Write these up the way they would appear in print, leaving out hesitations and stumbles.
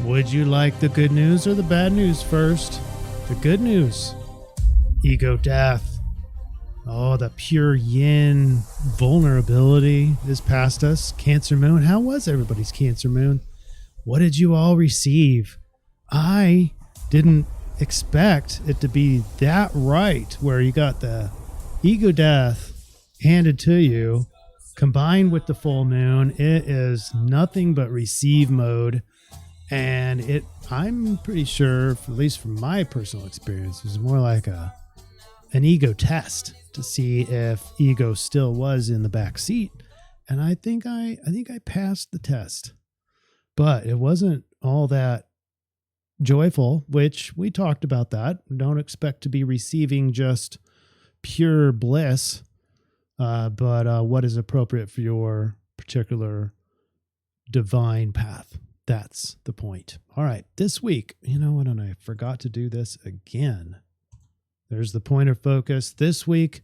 Would you like the good news or the bad news first? The good news. Ego death. Oh, the pure yin vulnerability is past us. Cancer moon. How was everybody's Cancer moon? What did you all receive? I didn't expect it to be that right, where you got the ego death handed to you combined with the full moon. It is nothing but receive mode. And I'm pretty sure, at least from my personal experience, it was more like an ego test to see if ego still was in the back seat. And I think I passed the test, but it wasn't all that joyful, which we talked about that. Don't expect to be receiving just pure bliss, but what is appropriate for your particular divine path. That's the point. All right. This week, you know what? And I forgot to do this again. There's the point of focus. This week,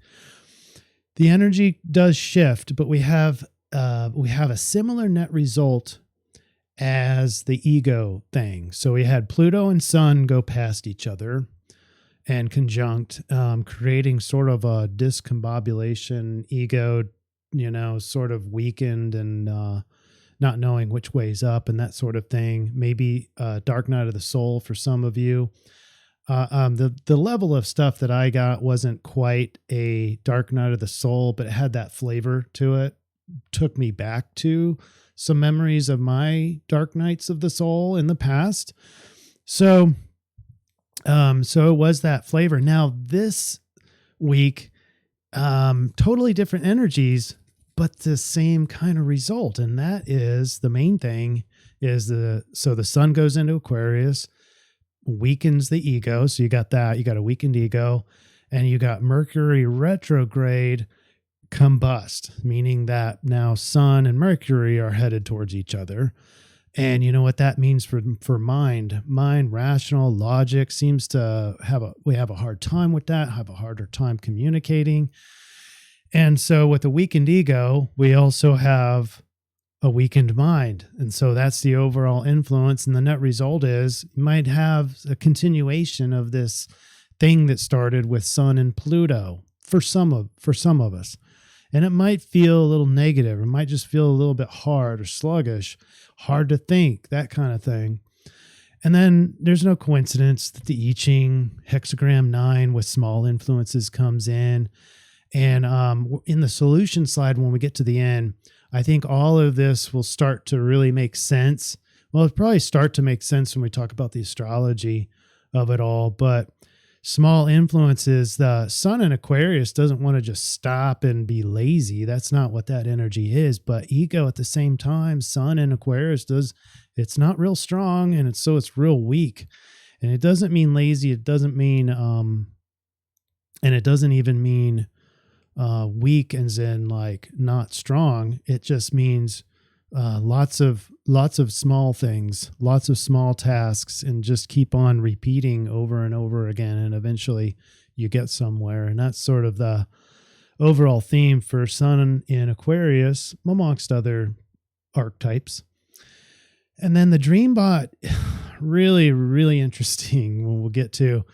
the energy does shift, but we have a similar net result as the ego thing. So we had Pluto and Sun go past each other and conjunct, creating sort of a discombobulation, ego, sort of weakened and not knowing which way's up and that sort of thing. Maybe dark night of the soul for some of you. The level of stuff that I got wasn't quite a dark night of the soul, but it had that flavor to it. Took me back to some memories of my dark nights of the soul in the past. So it was that flavor. Now this week, totally different energies, but the same kind of result. And that is the main thing is the sun goes into Aquarius, weakens the ego. So you got that, you got a weakened ego, and you got Mercury retrograde combust, meaning that now Sun and Mercury are headed towards each other. And you know what that means for mind, rational logic seems to we have a hard time with that, have a harder time communicating. And so with a weakened ego, we also have a weakened mind. And so that's the overall influence. And the net result is you might have a continuation of this thing that started with Sun and Pluto for some of us. And it might feel a little negative. It might just feel a little bit hard or sluggish, hard to think, that kind of thing. And then there's no coincidence that the I-Ching hexagram 9 with small influences comes in. And in the solution slide, when we get to the end, I think all of this will start to really make sense. Well, it'll probably start to make sense when we talk about the astrology of it all. But small influences, the Sun in Aquarius doesn't want to just stop and be lazy. That's not what that energy is. But ego at the same time, Sun in Aquarius it's not real strong, and it's real weak. And it doesn't mean lazy. It doesn't mean, and it doesn't even mean weak as in like not strong. It just means lots of small things, lots of small tasks, and just keep on repeating over and over again, and eventually you get somewhere. And that's sort of the overall theme for Sun in Aquarius, amongst other archetypes. And then the Dreambot, really, really interesting when we'll get to,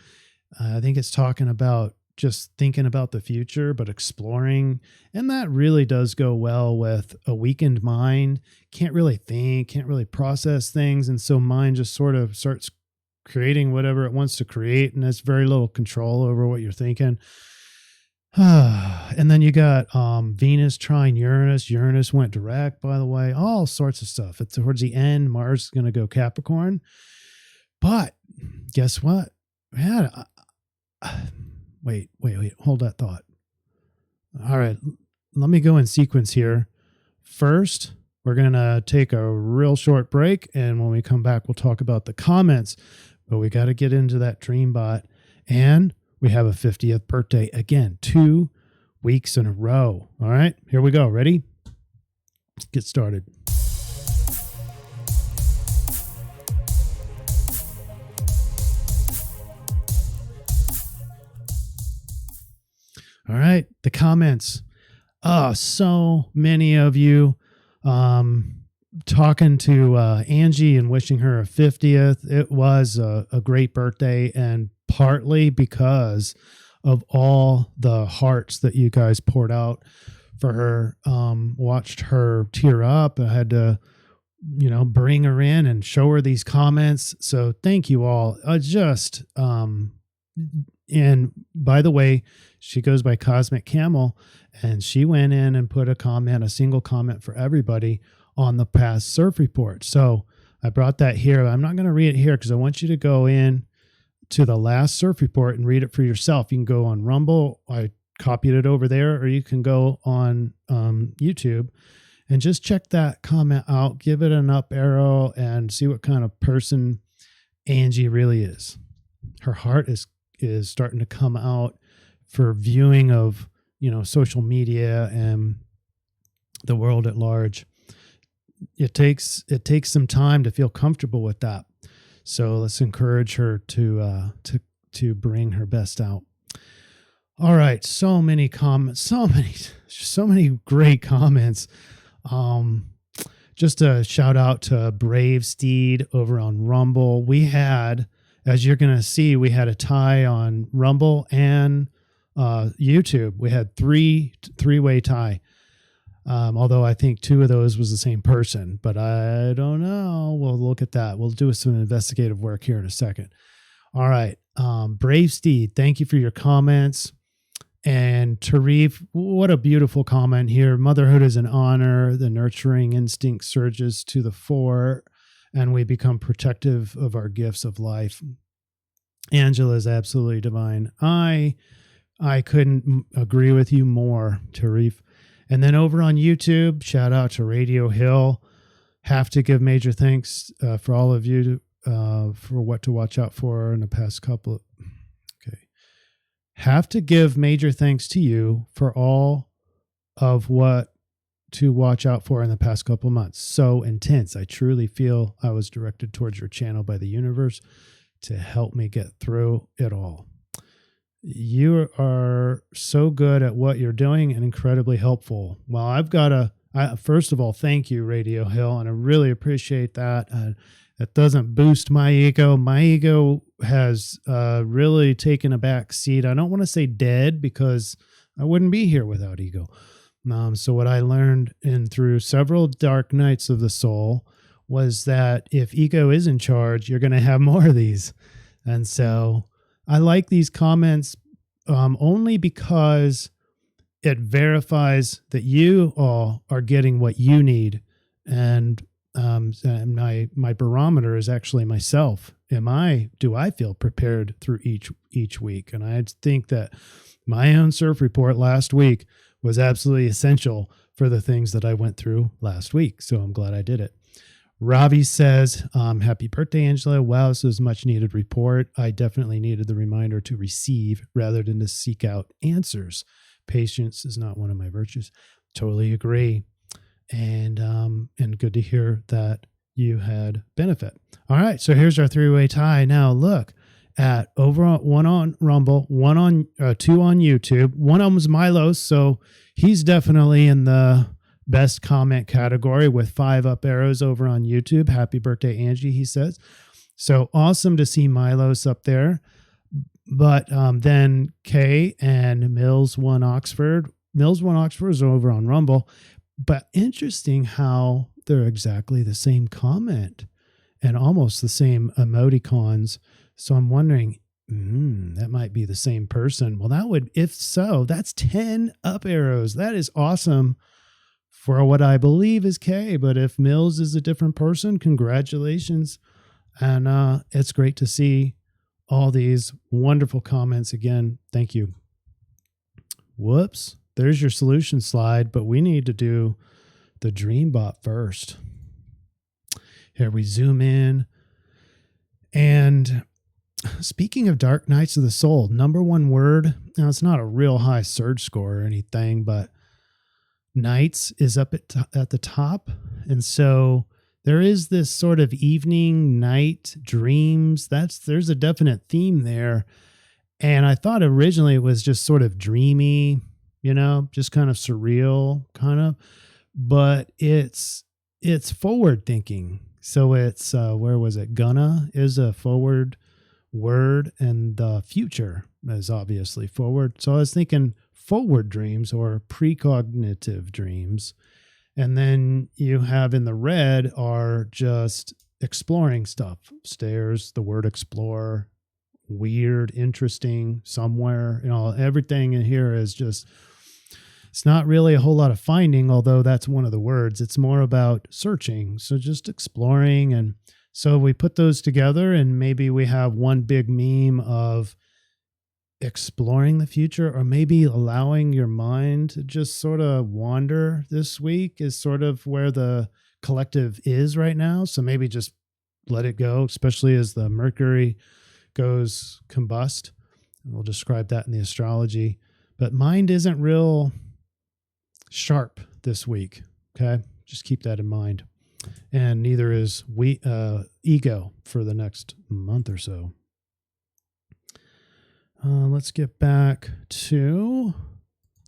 I think it's talking about just thinking about the future, but exploring. And that really does go well with a weakened mind. Can't really think, can't really process things. And so mind just sort of starts creating whatever it wants to create. And has very little control over what you're thinking. And then you got Venus trine Uranus. Uranus went direct, by the way, all sorts of stuff. It's towards the end. Mars is going to go Capricorn. But guess what? Man, Wait, hold that thought. All right, let me go in sequence here. First, we're going to take a real short break, and when we come back, we'll talk about the comments, but we got to get into that Dreambot, and we have a 50th birthday again, 2 weeks in a row. All right, here we go. Ready? Let's get started. All right, the comments. So many of you talking to Angie and wishing her a 50th. It was a great birthday, and partly because of all the hearts that you guys poured out for her. Watched her tear up. I had to, bring her in and show her these comments. So thank you all. And by the way, she goes by Cosmic Camel, and she went in and put a single comment for everybody on the past CIRF report. So I brought that here. I'm not going to read it here because I want you to go in to the last CIRF report and read it for yourself. You can go on Rumble. I copied it over there, or you can go on YouTube and just check that comment out, give it an up arrow, and see what kind of person Angie really is. Her heart is starting to come out for viewing of, social media and the world at large. It takes some time to feel comfortable with that. So let's encourage her to bring her best out. All right. So many comments, so many great comments. Just a shout out to Brave Steed over on Rumble. We had, as you're going to see, we had a tie on Rumble and YouTube. We had three-way tie. Although I think two of those was the same person, but I don't know. We'll look at that. We'll do some investigative work here in a second. All right. Brave Steed, thank you for your comments. And Tarif, what a beautiful comment here. Motherhood is an honor. The nurturing instinct surges to the fore, and we become protective of our gifts of life. Angela is absolutely divine. I couldn't agree with you more, Tarif. And then over on YouTube, shout out to Radio Hill. Have to give major thanks for all of you for what to watch out for in the past couple of... Okay. Have to give major thanks to you for all of what to watch out for in the past couple of months. So intense. I truly feel I was directed towards your channel by the universe to help me get through it all. You are so good at what you're doing and incredibly helpful. Well, first of all, thank you, Radio Hill, and I really appreciate that. That doesn't boost my ego. My ego has really taken a back seat. I don't want to say dead because I wouldn't be here without ego. So what I learned through several dark nights of the soul was that if ego is in charge, you're going to have more of these. And so I like these comments only because it verifies that you all are getting what you need. And my barometer is actually myself. Do I feel prepared through each week? And I think that my own CIRF report last week was absolutely essential for the things that I went through last week. So I'm glad I did it. Ravi says, happy birthday, Angela. Wow, this is a much needed report. I definitely needed the reminder to receive rather than to seek out answers. Patience is not one of my virtues. Totally agree. And good to hear that you had benefit. All right. So here's our three-way tie. Now look at one on Rumble, two on YouTube. One of them is Milos. So he's definitely in the best comment category with 5 up arrows over on YouTube. Happy birthday, Angie, he says. So awesome to see Milos up there. But then Kay and Mills One Oxford. Mills One Oxford is over on Rumble. But interesting how they're exactly the same comment and almost the same emoticons. So I'm wondering, that might be the same person. Well, if so, that's 10 up arrows. That is awesome for what I believe is Kay. But if Mills is a different person, congratulations. And it's great to see all these wonderful comments again. Thank you. Whoops. There's your solution slide, but we need to do the Dreambot first. Here we zoom in. And speaking of dark nights of the soul, number one word, now it's not a real high surge score or anything, but nights is up at the top. And so there is this sort of evening, night, dreams. There's a definite theme there. And I thought originally it was just sort of dreamy, just kind of surreal, but it's it's forward thinking. So it's, where was it? Gonna is a forward word, and the future is obviously forward. So I was thinking forward dreams or precognitive dreams. And then you have in the red are just exploring stuff. Stairs, the word explore, weird, interesting, somewhere, everything in here is just, it's not really a whole lot of finding, although that's one of the words. It's more about searching. So just exploring. And so we put those together, and maybe we have one big meme of exploring the future, or maybe allowing your mind to just sort of wander this week is sort of where the collective is right now. So maybe just let it go, especially as the Mercury goes combust. And we'll describe that in the astrology. But mind isn't real sharp this week. Okay. Just keep that in mind. And neither is ego for the next month or so. Let's get back to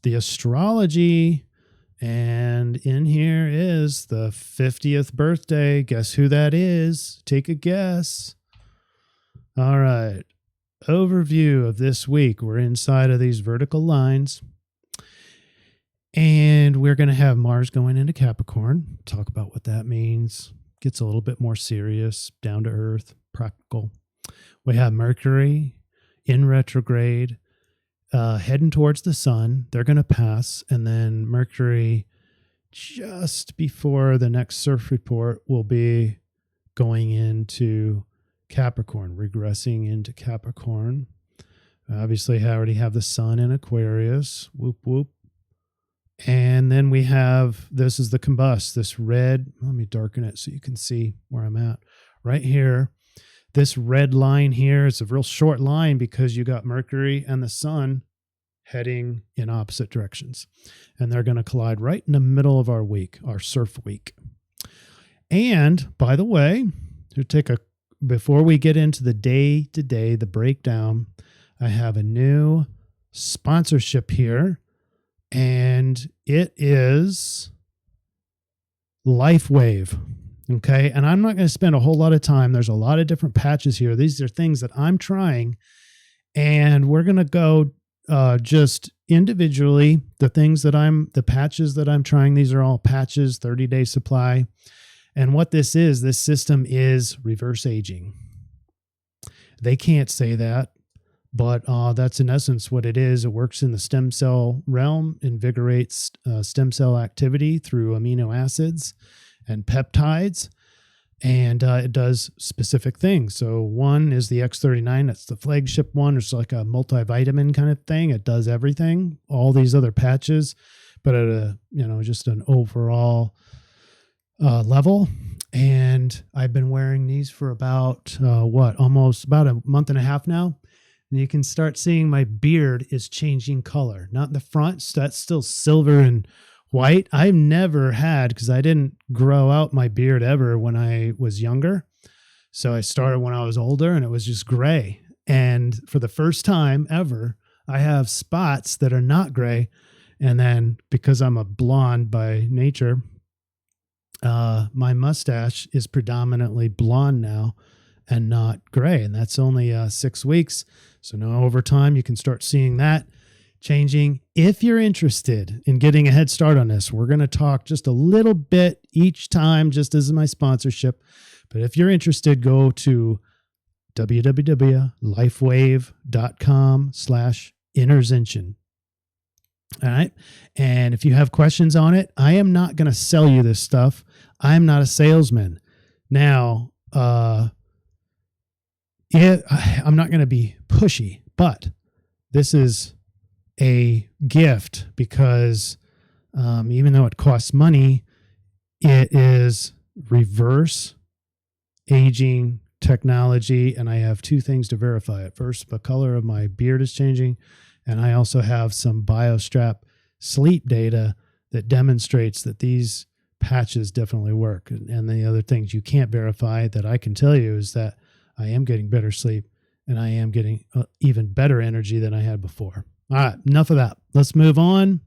the astrology. And in here is the 50th birthday. Guess who that is? Take a guess. All right. Overview of this week. We're inside of these vertical lines. And we're going to have Mars going into Capricorn. Talk about what that means. Gets a little bit more serious, down to earth, practical. We have Mercury in retrograde, heading towards the sun. They're going to pass. And then Mercury, just before the next CIRF report, will be going into Capricorn, regressing into Capricorn. Obviously, I already have the sun in Aquarius. Whoop, whoop. And then we have, this is the combust, this red. Let me darken it so you can see where I'm at. Right here, this red line here is a real short line because you got Mercury and the sun heading in opposite directions. And they're going to collide right in the middle of our week, our CIRF week. And by the way, before we get into the day-to-day, the breakdown, I have a new sponsorship here. And it is LifeWave. Okay. And I'm not going to spend a whole lot of time. There's a lot of different patches here. These are things that I'm trying. And we're going to go just individually. The patches that I'm trying, these are all patches, 30-day supply. And what this system is reverse aging. They can't say that. But that's in essence what it is. It works in the stem cell realm, invigorates stem cell activity through amino acids and peptides, and it does specific things. So one is the X39. That's the flagship one. It's like a multivitamin kind of thing. It does everything. All these other patches, but at a just an overall level. And I've been wearing these for about almost about a month and a half now. And you can start seeing my beard is changing color. Not in the front, so that's still silver and white. I've never had, because I didn't grow out my beard ever when I was younger. So I started when I was older, and it was just gray. And for the first time ever, I have spots that are not gray. And then because I'm a blonde by nature, my mustache is predominantly blonde now and not gray. And that's only 6 weeks. So now over time, you can start seeing that changing. If you're interested in getting a head start on this, we're going to talk just a little bit each time, just as my sponsorship. But if you're interested, go to www.lifewave.com/intervention. All right. And if you have questions on it, I am not going to sell you this stuff. I'm not a salesman. Now, I'm not going to be pushy, but this is a gift because even though it costs money, it is reverse aging technology. And I have 2 things to verify it. First, the color of my beard is changing. And I also have some BioStrap sleep data that demonstrates that these patches definitely work. And the other things you can't verify that I can tell you is that I am getting better sleep and I am getting even better energy than I had before. All right, enough of that. Let's move on.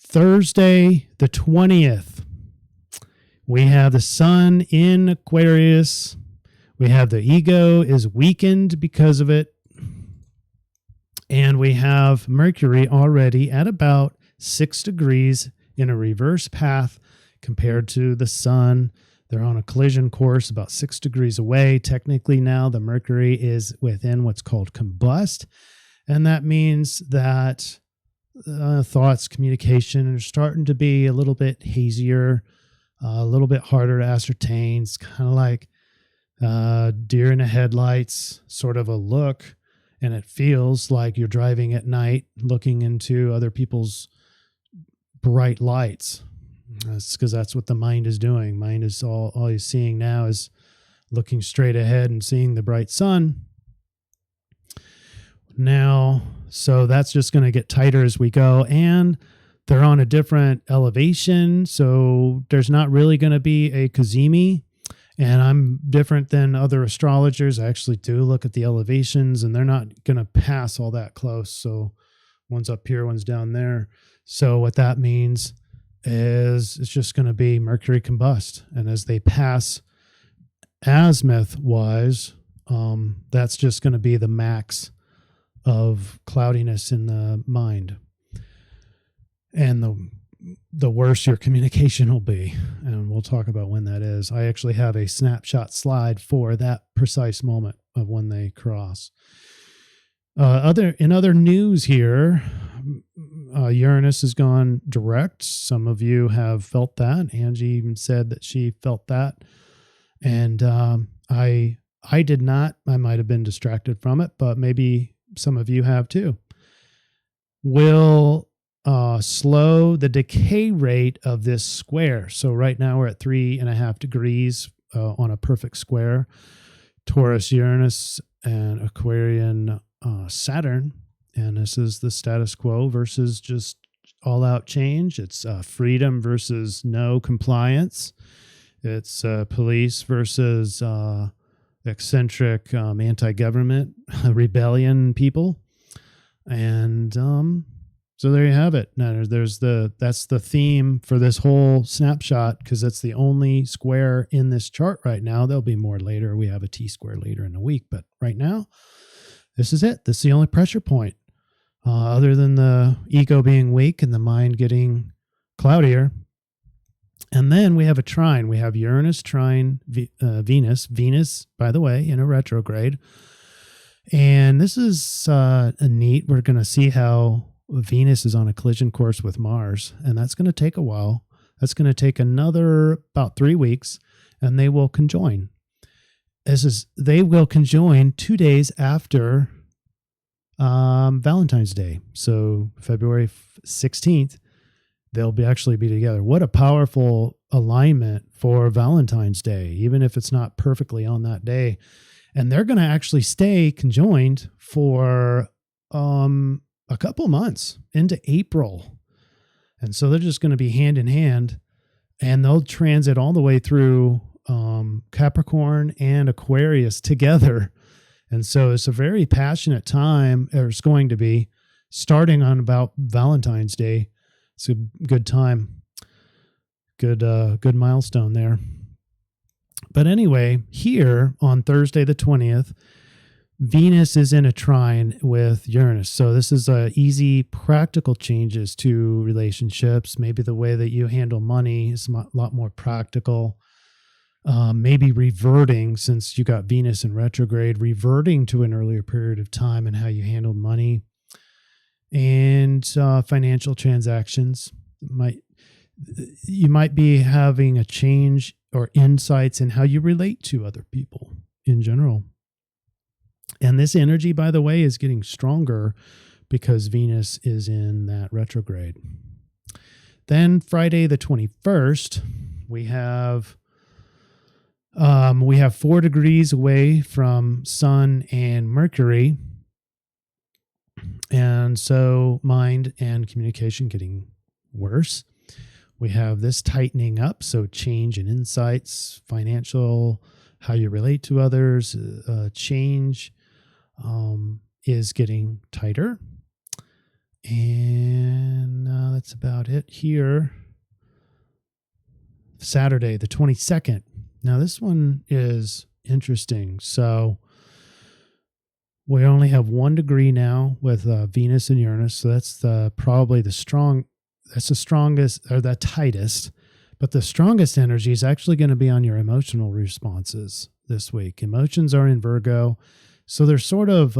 Thursday, the 20th. We have the sun in Aquarius. We have the ego is weakened because of it. And we have Mercury already at about 6 degrees in a reverse path compared to the sun. They're on a collision course about 6 degrees away. Technically now the Mercury is within what's called combust. And that means that thoughts, communication are starting to be a little bit hazier, a little bit harder to ascertain. It's kind of like deer in the headlights sort of a look, and it feels like you're driving at night looking into other people's bright lights. That's because that's what the mind is doing. Mind is all you're seeing now is looking straight ahead and seeing the bright sun. Now, so that's just going to get tighter as we go, and they're on a different elevation, so there's not really going to be a cazimi. And I'm different than other astrologers. I actually do look at the elevations, and they're not going to pass all that close. So one's up here, one's down there. So what that means is it's just going to be Mercury combust. And as they pass azimuth-wise, that's just going to be the max of cloudiness in the mind. And the worse your communication will be. And we'll talk about when that is. I actually have a snapshot slide for that precise moment of when they cross. In other news here, Uranus has gone direct. Some of you have felt that. Angie even said that she felt that. And I did not. I might have been distracted from it, but maybe some of you have too. Will slow the decay rate of this square. So right now we're at 3.5 degrees on a perfect square. Taurus, Uranus, and Aquarian, Saturn. And this is the status quo versus just all out change. It's freedom versus no compliance. It's police versus eccentric anti-government rebellion people. And so there you have it. Now that's the theme for this whole snapshot, because it's the only square in this chart right now. There'll be more later. We have a T-square later in the week, but right now, this is it. This is the only pressure point. Other than the ego being weak and the mind getting cloudier. And then we have a trine. We have Uranus trine Venus. Venus, by the way, in a retrograde. And this is neat. We're going to see how Venus is on a collision course with Mars, and that's going to take a while. That's going to take another about 3 weeks, and they will conjoin. They will conjoin 2 days after Valentine's Day. So February 16th, they'll actually be together. What a powerful alignment for Valentine's Day, even if it's not perfectly on that day. And they're going to actually stay conjoined for a couple months into April. And so they're just going to be hand in hand, and they'll transit all the way through Capricorn and Aquarius together. And so it's a very passionate time, or it's going to be, starting on about Valentine's Day. It's a good time. Good milestone there. But anyway, here on Thursday the 20th, Venus is in a trine with Uranus. So this is easy, practical changes to relationships. Maybe the way that you handle money is a lot more practical. Maybe reverting, since you got Venus in retrograde, reverting to an earlier period of time and how you handled money. And financial transactions. You might be having a change or insights in how you relate to other people in general. And this energy, by the way, is getting stronger because Venus is in that retrograde. Then Friday the 21st, we have 4 degrees away from Sun and Mercury. And so mind and communication getting worse. We have this tightening up, so change in insights, financial, how you relate to others, change is getting tighter. And that's about it here. Saturday, the 22nd. Now, this one is interesting. So we only have 1 degree now with Venus and Uranus. So that's the strongest or the tightest. But the strongest energy is actually going to be on your emotional responses this week. Emotions are in Virgo. So they're sort of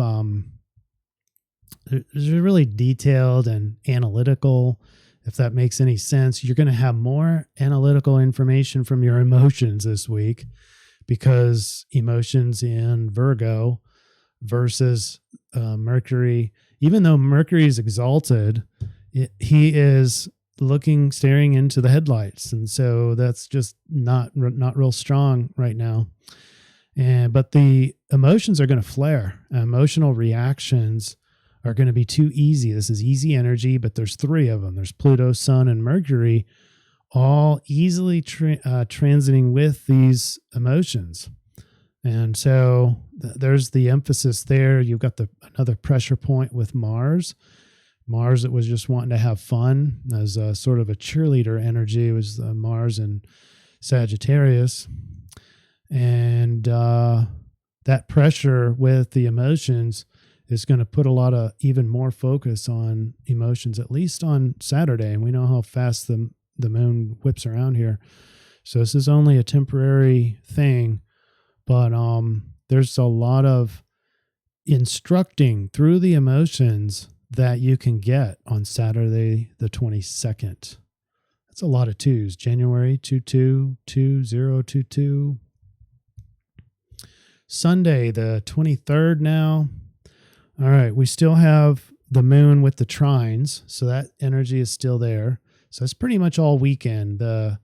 they're really detailed and analytical, if that makes any sense. You're going to have more analytical information from your emotions this week because emotions in Virgo versus Mercury. Even though Mercury is exalted, he is staring into the headlights. And so that's just not real strong right now. But the emotions are going to flare. Emotional reactions are going to be too easy. This is easy energy, but there's 3 of them. There's Pluto, Sun, and Mercury, all easily transiting with these emotions. And so there's the emphasis there. You've got another pressure point with Mars. Mars that was just wanting to have fun as a sort of a cheerleader energy. It was Mars and Sagittarius. And that pressure with the emotions is going to put a lot of even more focus on emotions, at least on Saturday. And we know how fast the moon whips around here. So this is only a temporary thing, but there's a lot of instructing through the emotions that you can get on Saturday, the 22nd. That's a lot of 2s. January 22, 2022. Sunday, the 23rd now. All right, we still have the moon with the trines, so that energy is still there. So it's pretty much all weekend. The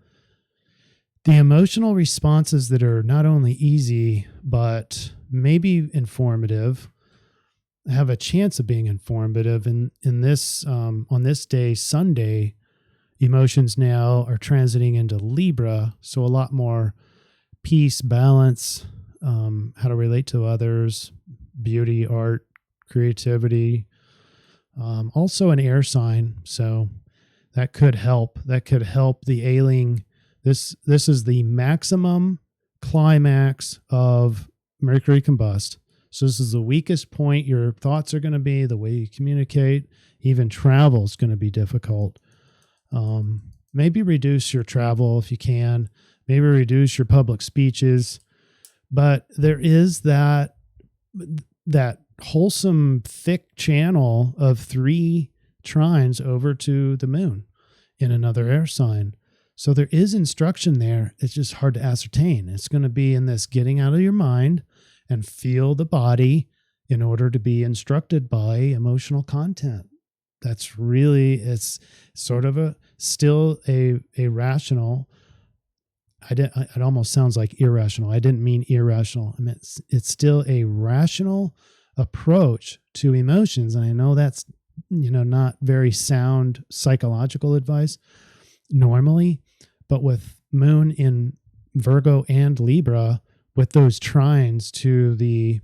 emotional responses that are not only easy, but maybe informative, have a chance of being informative. And in this, on this day, Sunday, emotions now are transiting into Libra. So a lot more peace, balance, how to relate to others, beauty, art, creativity, also an air sign. So that could help. That could help the ailing. This is the maximum climax of Mercury combust. So this is the weakest point your thoughts are going to be, the way you communicate. Even travel is going to be difficult. Maybe reduce your travel if you can. Maybe reduce your public speeches. But there is that wholesome, thick channel of 3 trines over to the moon in another air sign. So there is instruction there. It's just hard to ascertain. It's going to be in this getting out of your mind and feel the body in order to be instructed by emotional content. That's really, it's sort of still a rational. It almost sounds like irrational. I didn't mean irrational. I meant it's still a rational approach to emotions. And I know that's, not very sound psychological advice normally, but with moon in Virgo and Libra, with those trines to the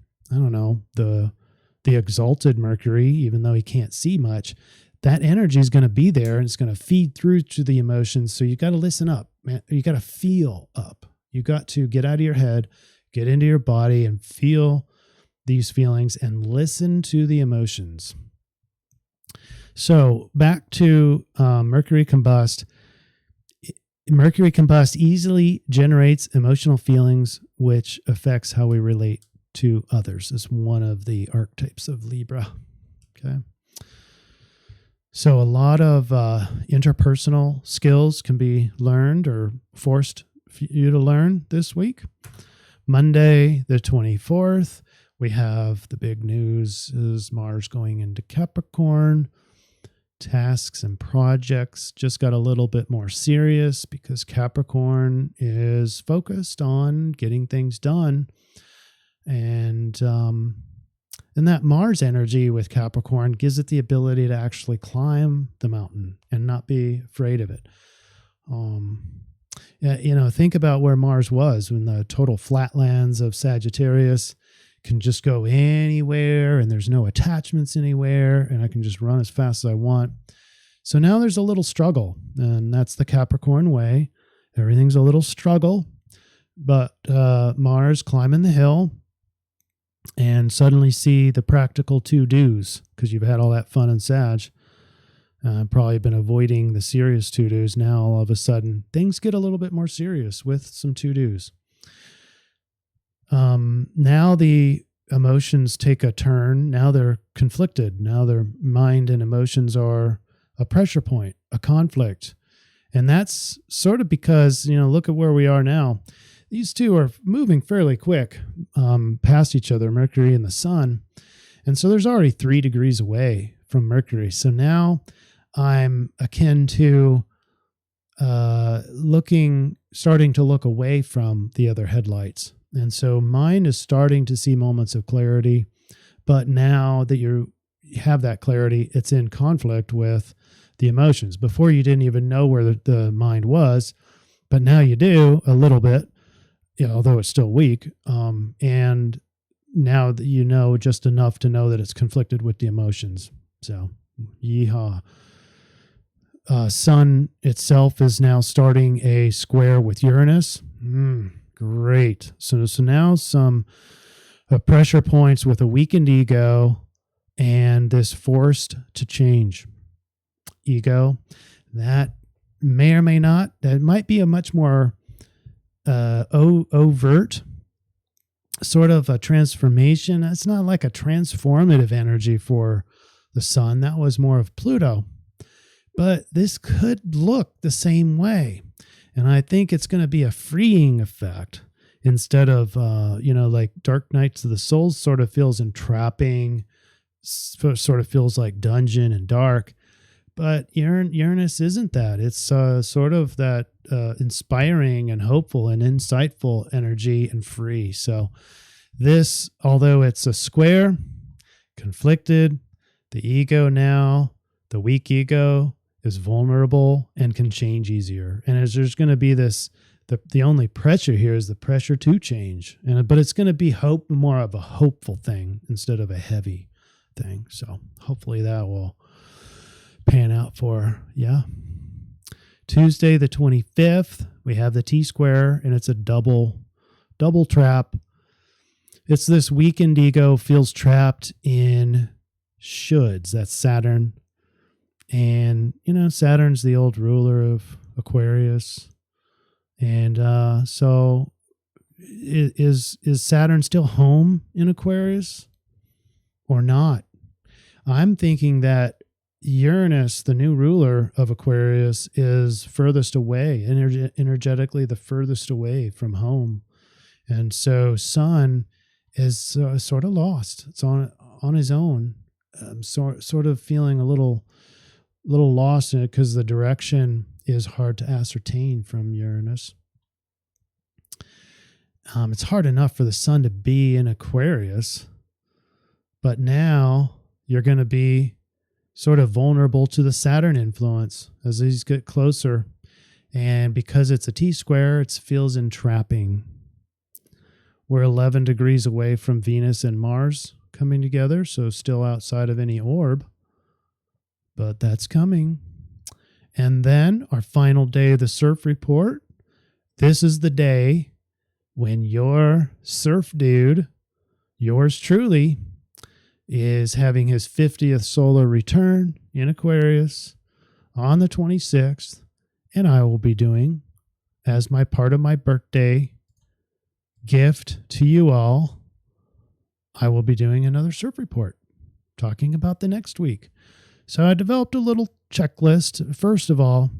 exalted Mercury, even though he can't see much, that energy is going to be there and it's going to feed through to the emotions. So you got to listen up, man. You got to feel up. You got to get out of your head, get into your body and feel these feelings and listen to the emotions. So back to Mercury combust. Mercury combust easily generates emotional feelings, which affects how we relate to others. It's one of the archetypes of Libra. Okay. So a lot of interpersonal skills can be learned or forced for you to learn this week. Monday, the 24th, we have the big news is Mars going into Capricorn. Tasks and projects just got a little bit more serious because Capricorn is focused on getting things done. And that Mars energy with Capricorn gives it the ability to actually climb the mountain and not be afraid of it. Think about where Mars was when the total flatlands of Sagittarius can just go anywhere and there's no attachments anywhere and I can just run as fast as I want. So now there's a little struggle, and that's the Capricorn way. Everything's a little struggle, but Mars climbing the hill and suddenly see the practical to-dos because you've had all that fun in Sag. Probably been avoiding the serious to-dos. Now all of a sudden things get a little bit more serious with some to-dos. Now the emotions take a turn. Now they're conflicted. Now their mind and emotions are a pressure point, a conflict. And that's sort of because, look at where we are now. These two are moving fairly quick past each other, Mercury and the Sun. And so there's already 3 degrees away from Mercury. So now I'm akin to starting to look away from the other headlights. And so mine is starting to see moments of clarity. But now that you have that clarity, it's in conflict with the emotions. Before you didn't even know where the mind was, but now you do a little bit, although it's still weak. And now that you know just enough to know that it's conflicted with the emotions. So, yeehaw. Sun itself is now starting a square with Uranus. Great. So now some pressure points with a weakened ego and this forced to change ego. That may or may not. That might be a much more overt sort of a transformation. It's not like a transformative energy for the Sun. That was more of Pluto. But this could look the same way. And I think it's going to be a freeing effect instead of, like Dark Nights of the Soul sort of feels entrapping, sort of feels like dungeon and dark. But Uranus isn't that. It's sort of that inspiring and hopeful and insightful energy and free. So this, although it's a square, conflicted, the ego now, the weak ego is vulnerable and can change easier. And as there's going to be this, the only pressure here is the pressure to change. But it's going to be more of a hopeful thing instead of a heavy thing. So hopefully that will pan out for, Tuesday the 25th, we have the T-square, and it's a double trap. It's this weakened ego feels trapped in shoulds. That's Saturn. And, Saturn's the old ruler of Aquarius. And so is Saturn still home in Aquarius or not? I'm thinking that Uranus, the new ruler of Aquarius, is furthest away, energetically the furthest away from home. And so Sun is sort of lost. It's on his own. Sort of feeling a little lost in it because the direction is hard to ascertain from Uranus. It's hard enough for the Sun to be in Aquarius, but now you're going to be sort of vulnerable to the Saturn influence as these get closer. And because it's a T-square, it feels entrapping. We're 11 degrees away from Venus and Mars coming together, so still outside of any orb. But that's coming. And then our final day of the CIRF report. This is the day when your CIRF dude, yours truly, is having his 50th solar return in Aquarius on the 26th. And I will be doing, as my part of my birthday gift to you all, I will be doing another CIRF report talking about the next week. So I developed a little checklist. First of all,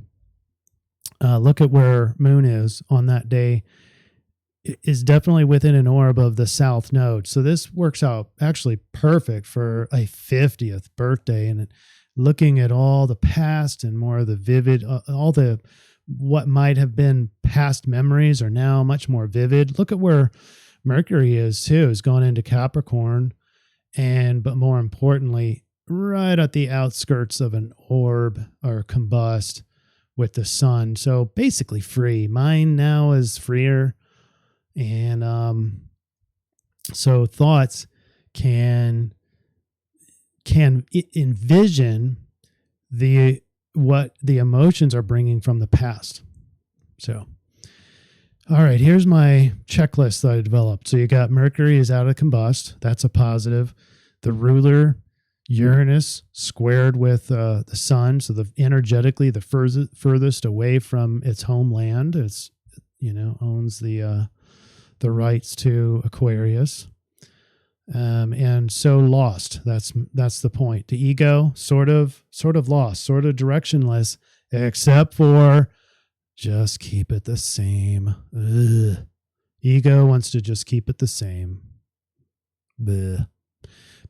look at where Moon is on that day. It is definitely within an orb of the South Node. So this works out actually perfect for a 50th birthday. And looking at all the past and more of the vivid, all the what might have been past memories are now much more vivid. Look at where Mercury is too. It's gone into Capricorn. But more importantly, right at the outskirts of an orb or combust with the Sun. So basically free. Mine now is freer. And so thoughts can envision what the emotions are bringing from the past. So All right, here's my checklist that I developed. So you got Mercury is out of combust. That's a positive. The ruler, Uranus, squared with the sun. So energetically the furthest away from its homeland. It's, owns the rights to Aquarius. And so lost. That's the point. The ego sort of lost, sort of directionless, except for just keep it the same. Ugh. Ego wants to just keep it the same. Bleh.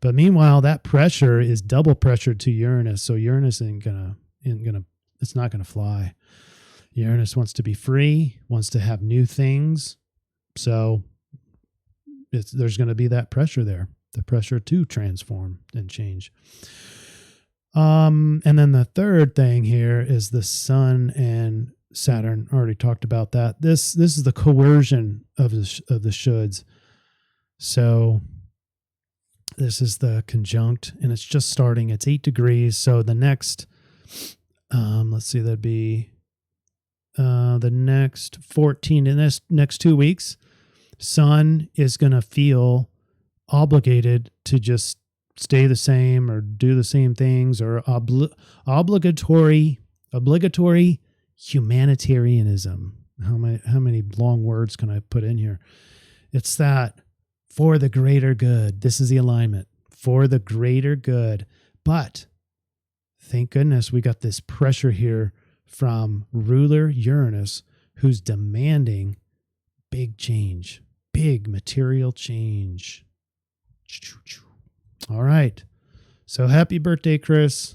But meanwhile, that pressure is double pressure to Uranus. So Uranus it's not gonna fly. Uranus wants to be free, wants to have new things. So there's going to be that pressure there, the pressure to transform and change. And then the third thing here is the Sun and Saturn. Already talked about that. This is the coercion of the shoulds. So this is the conjunct, and it's just starting. It's 8 degrees. So the next, let's see, that'd be the next 14 in this next 2 weeks. Sun is going to feel obligated to just stay the same or do the same things, or obligatory humanitarianism. How many long words can I put in here? It's that for the greater good. This is the alignment for the greater good. But thank goodness we got this pressure here from ruler Uranus, who's demanding big change. Big material change. All right. So happy birthday, Chris.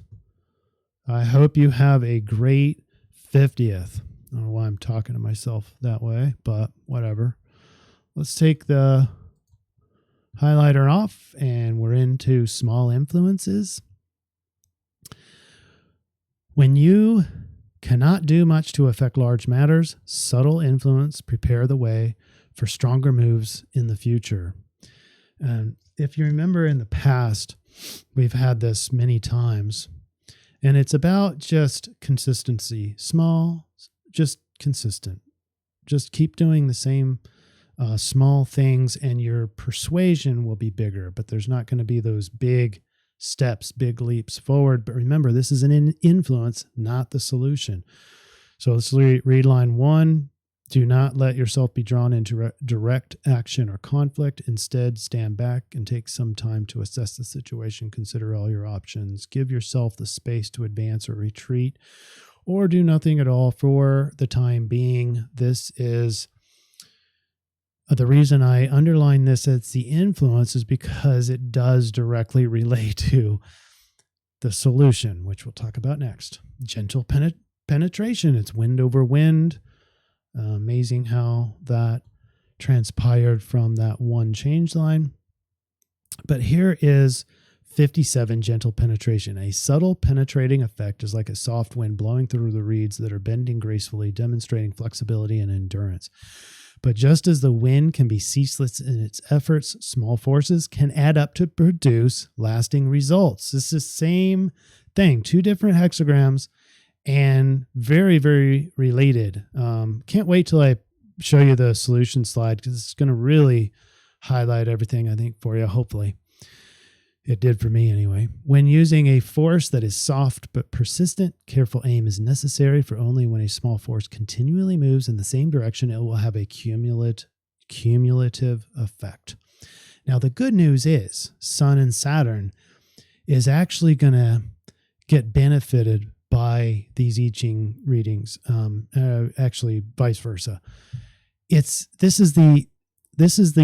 I hope you have a great 50th. I don't know why I'm talking to myself that way, but whatever. Let's take the highlighter off, and we're into small influences. When you cannot do much to affect large matters, subtle influence prepare the way for stronger moves in the future. And if you remember in the past, we've had this many times, and it's about just consistency, small, just consistent. Just keep doing the same small things, and your persuasion will be bigger, but there's not going to be those big steps, big leaps forward. But remember, this is an influence, not the solution. So let's read line 1. Do not let yourself be drawn into direct action or conflict. Instead, stand back and take some time to assess the situation. Consider all your options. Give yourself the space to advance or retreat, or do nothing at all for the time being. This is the reason I underline this as the influence, is because it does directly relate to the solution, which we'll talk about next. Gentle penetration. It's wind over wind. Amazing how that transpired from that one change line. But here is 57, gentle penetration. A subtle penetrating effect is like a soft wind blowing through the reeds that are bending gracefully, demonstrating flexibility and endurance. But just as the wind can be ceaseless in its efforts, small forces can add up to produce lasting results. It's the same thing, 2 different hexagrams, and very, very related. Can't wait till I show you the solution slide, because it's going to really highlight everything, I think, for you, hopefully. It did for me anyway. When using a force that is soft but persistent, careful aim is necessary, for only when a small force continually moves in the same direction, it will have a cumulative effect. Now, the good news is Sun and Saturn is actually going to get benefited by these I-Ching readings. Actually, vice versa. This is the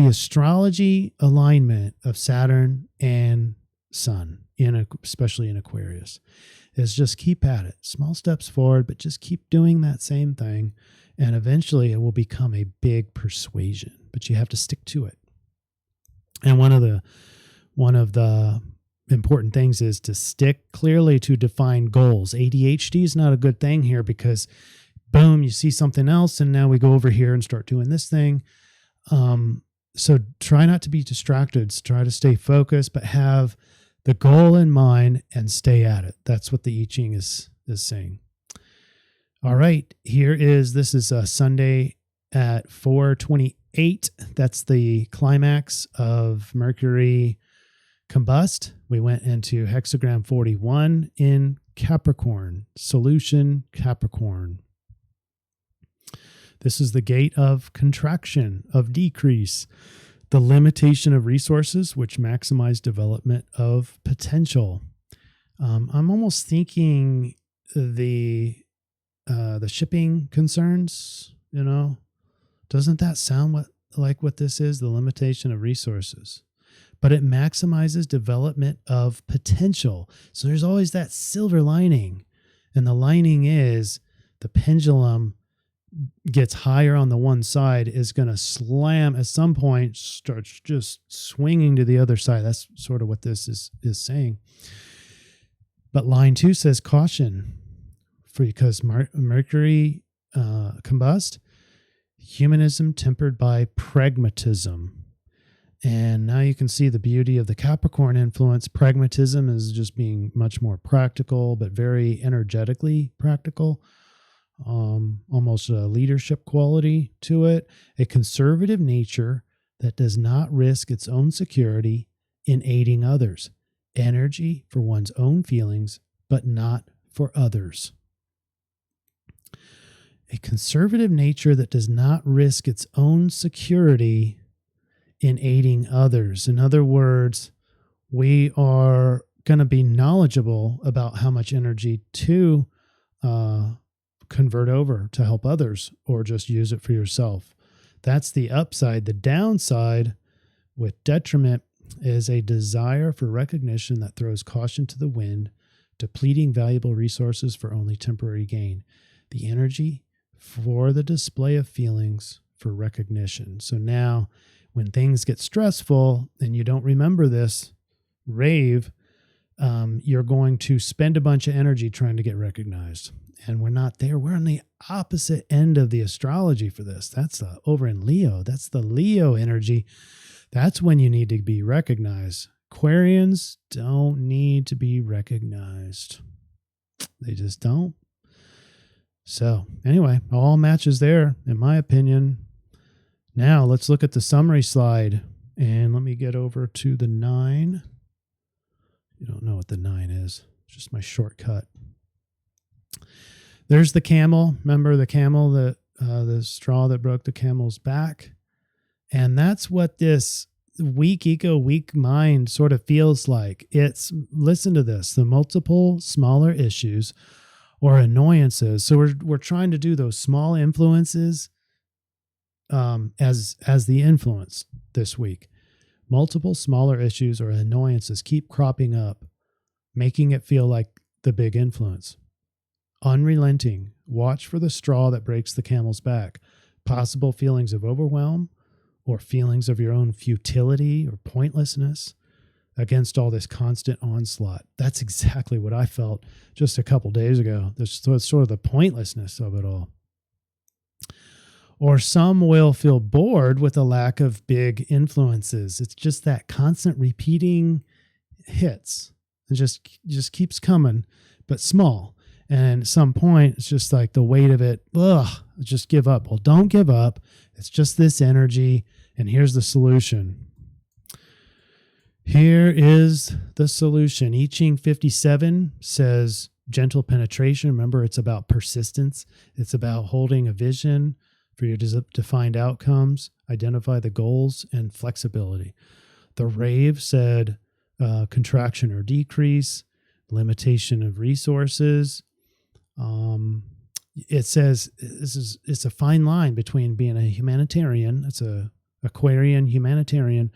astrology alignment of Saturn and Sun, especially in Aquarius. Is just keep at it, small steps forward, but just keep doing that same thing, and eventually it will become a big persuasion. But you have to stick to it. And one of the important things is to stick clearly to defined goals. ADHD is not a good thing here, because boom, you see something else, and now we go over here and start doing this thing. So try not to be distracted. Try to stay focused, but have the goal in mind and stay at it. That's what the I-Ching is saying. All right, this is Sunday at 4:28. That's the climax of Mercury combust. We went into hexagram 41 in Capricorn, solution Capricorn. This is the gate of contraction, of decrease, the limitation of resources, which maximize development of potential. I'm almost thinking the shipping concerns, doesn't that sound like what this is? The limitation of resources. But it maximizes development of potential. So there's always that silver lining. And the lining is the pendulum gets higher on the one side, is going to slam at some point, starts just swinging to the other side. That's sort of what this is saying. But line 2 says caution, because Mercury combust, humanism tempered by pragmatism. And now you can see the beauty of the Capricorn influence. Pragmatism is just being much more practical, but very energetically practical. Almost a leadership quality to it. A conservative nature that does not risk its own security in aiding others. Energy for one's own feelings, but not for others. A conservative nature that does not risk its own security in aiding others. In other words, we are going to be knowledgeable about how much energy to convert over to help others, or just use it for yourself. That's the upside. The downside with detriment is a desire for recognition that throws caution to the wind, depleting valuable resources for only temporary gain. The energy for the display of feelings for recognition. So now when things get stressful and you don't remember this rave, you're going to spend a bunch of energy trying to get recognized. And we're not there. We're on the opposite end of the astrology for this. That's over in Leo. That's the Leo energy. That's when you need to be recognized. Aquarians don't need to be recognized. They just don't. So anyway, all matches there, in my opinion. Now let's look at the summary slide. And let me get over to the 9. You don't know what the 9 is. It's just my shortcut. There's the camel. Remember the camel, the straw that broke the camel's back? And that's what this weak ego, weak mind sort of feels like. Listen to this, the multiple smaller issues or annoyances. So we're trying to do those small influences as the influence this week. Multiple smaller issues or annoyances keep cropping up, making it feel like the big influence. Unrelenting, watch for the straw that breaks the camel's back. Possible feelings of overwhelm or feelings of your own futility or pointlessness against all this constant onslaught. That's exactly what I felt just a couple days ago. There's sort of the pointlessness of it all. Or some will feel bored with a lack of big influences. It's just that constant repeating hits. It just keeps coming, but small. And at some point, it's just like the weight of it, just give up. Well, don't give up. It's just this energy. And here's the solution. Here is the solution. I-Ching 57 says gentle penetration. Remember, it's about persistence. It's about holding a vision for your defined outcomes, identify the goals, and flexibility. The rave said contraction or decrease, limitation of resources. It says it's a fine line between being a humanitarian, it's a Aquarian humanitarian,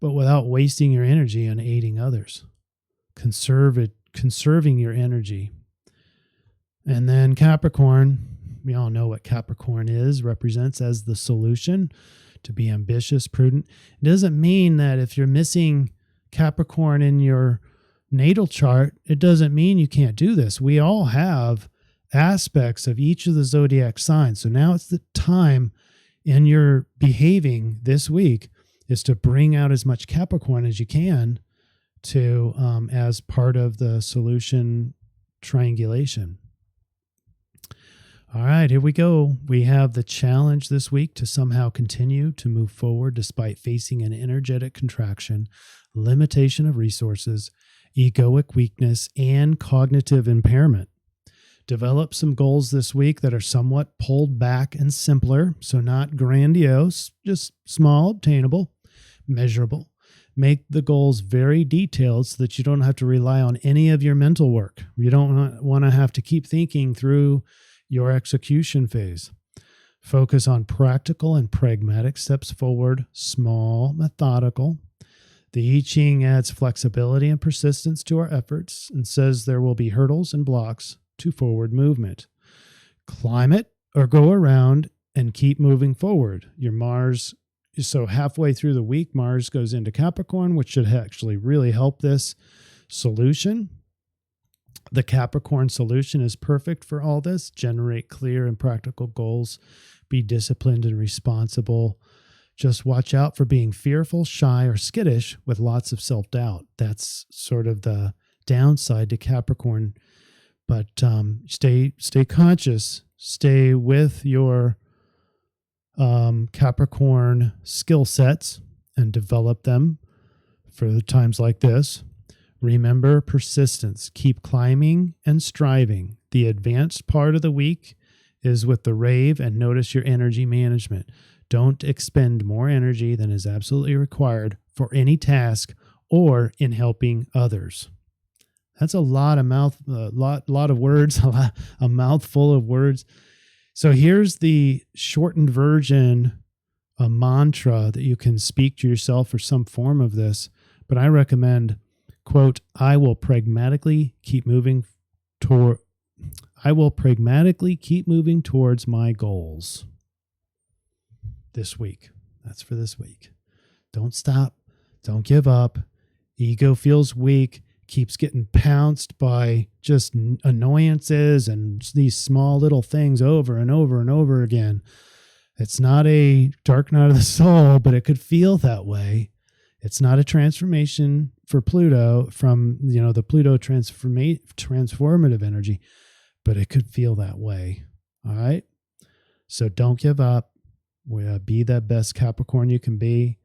but without wasting your energy on aiding others. Conserving your energy. And then Capricorn, we all know what Capricorn represents as the solution, to be ambitious, prudent. It doesn't mean that if you're missing Capricorn in your natal chart, it doesn't mean you can't do this. We all have aspects of each of the zodiac signs. So now it's the time in your behaving this week is to bring out as much Capricorn as you can to as part of the solution triangulation. All right, here we go. We have the challenge this week to somehow continue to move forward despite facing an energetic contraction, limitation of resources, egoic weakness, and cognitive impairment. Develop some goals this week that are somewhat pulled back and simpler, so not grandiose, just small, obtainable, measurable. Make the goals very detailed so that you don't have to rely on any of your mental work. You don't want to have to keep thinking through your execution phase. Focus on practical and pragmatic steps forward, small, methodical. The I-Ching adds flexibility and persistence to our efforts and says there will be hurdles and blocks to forward movement. Climb it or go around and keep moving forward. Your Mars, so halfway through the week, Mars goes into Capricorn, which should actually really help this solution. The Capricorn solution is perfect for all this. Generate clear and practical goals. Be disciplined and responsible. Just watch out for being fearful, shy, or skittish with lots of self-doubt. That's sort of the downside to Capricorn. But stay conscious. Stay with your Capricorn skill sets and develop them for the times like this. Remember persistence. Keep climbing and striving. The advanced part of the week is with the rave, and notice your energy management. Don't expend more energy than is absolutely required for any task or in helping others. That's a lot of words, a mouthful of words. So here's the shortened version, a mantra that you can speak to yourself or some form of this. But I recommend, quote, I will pragmatically keep moving towards my goals this week. That's for this week. Don't stop. Don't give up. Ego feels weak, keeps getting pounced by just annoyances and these small little things over and over and over again. It's not a dark night of the soul, but it could feel that way. It's not a transformation for Pluto from, the Pluto transformative energy, but it could feel that way. All right. So don't give up. Be the best Capricorn you can be.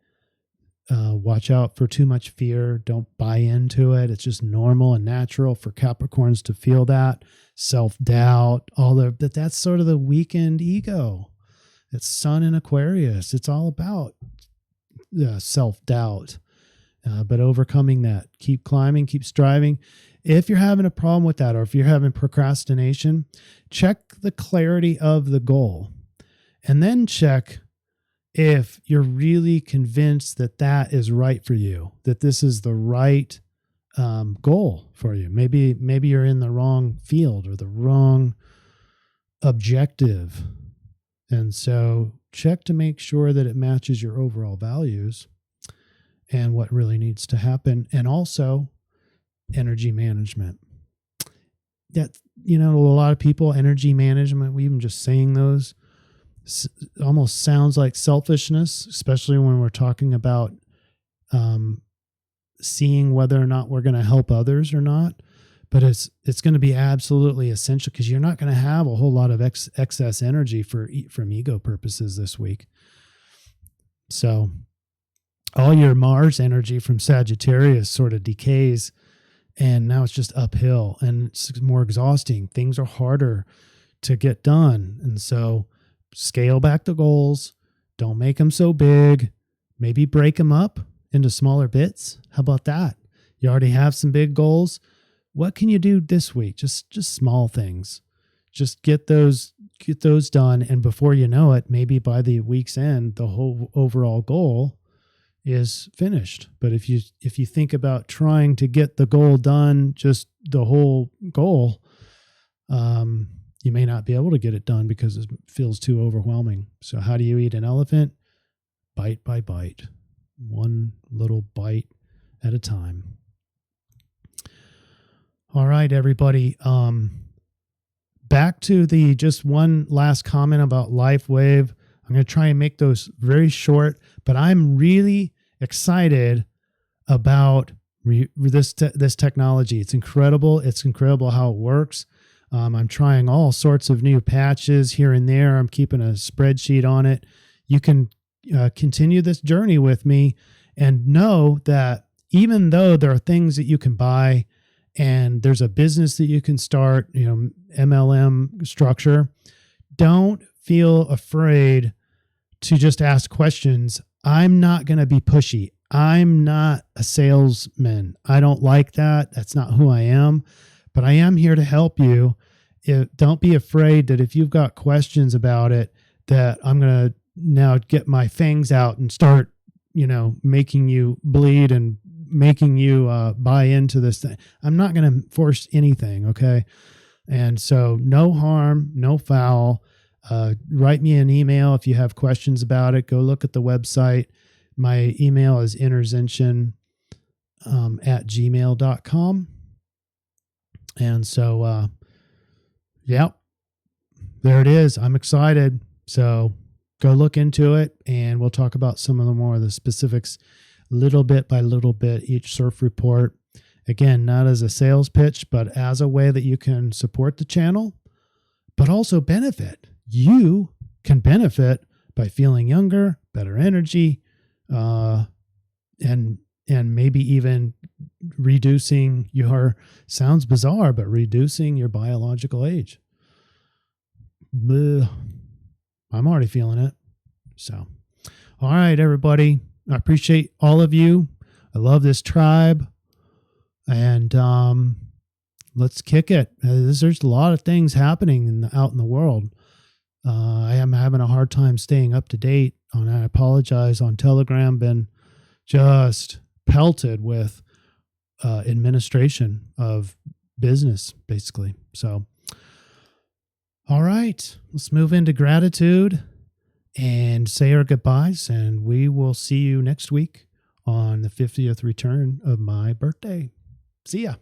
Watch out for too much fear. Don't buy into it. It's just normal and natural for Capricorns to feel that. Self-doubt, that's sort of the weakened ego. It's Sun in Aquarius. It's all about self-doubt. But overcoming that. Keep climbing, keep striving. If you're having a problem with that, or if you're having procrastination, check the clarity of the goal. And then check if you're really convinced that that is right for you, that this is the right goal for you. Maybe you're in the wrong field or the wrong objective. And so check to make sure that it matches your overall values and what really needs to happen. And also energy management. That, a lot of people, energy management, we even just saying those almost sounds like selfishness, especially when we're talking about seeing whether or not we're going to help others or not. But it's going to be absolutely essential because you're not going to have a whole lot of excess energy from ego purposes this week. So all your Mars energy from Sagittarius sort of decays, and now it's just uphill and it's more exhausting. Things are harder to get done. And so scale back the goals. Don't make them so big. Maybe break them up into smaller bits. How about that? You already have some big goals. What can you do this week? Just small things. Just get those done. And before you know it, maybe by the week's end, the whole overall goal is finished. But if you think about trying to get the goal done, just the whole goal, you may not be able to get it done because it feels too overwhelming. So how do you eat an elephant? Bite by bite. One little bite at a time. All right, everybody. Back to just one last comment about LifeWave. I'm going to try and make those very short, but I'm really excited about this technology. It's incredible. It's incredible how it works. I'm trying all sorts of new patches here and there. I'm keeping a spreadsheet on it. You can continue this journey with me and know that even though there are things that you can buy and there's a business that you can start, MLM structure, don't feel afraid to just ask questions. I'm not going to be pushy. I'm not a salesman. I don't like that. That's not who I am, but I am here to help you. Don't be afraid that if you've got questions about it, that I'm going to now get my fangs out and start, making you bleed and making you buy into this thing. I'm not going to force anything. Okay. And so no harm, no foul. Write me an email if you have questions about it. Go look at the website. My email is interzension@gmail.com. And so, there it is. I'm excited. So go look into it and we'll talk about some of the more of the specifics little bit by little bit, each CIRF report. Again, not as a sales pitch, but as a way that you can support the channel, but also benefit. You can benefit by feeling younger, better energy, and maybe even reducing your, sounds bizarre, but reducing your biological age. Bleh. I'm already feeling it. So, all right, everybody. I appreciate all of you. I love this tribe. And let's kick it. There's a lot of things happening out in the world. I am having a hard time staying up to date on. I apologize. On Telegram, been just pelted with administration of business, basically. So, all right, let's move into gratitude and say our goodbyes. And we will see you next week on the 50th return of my birthday. See ya.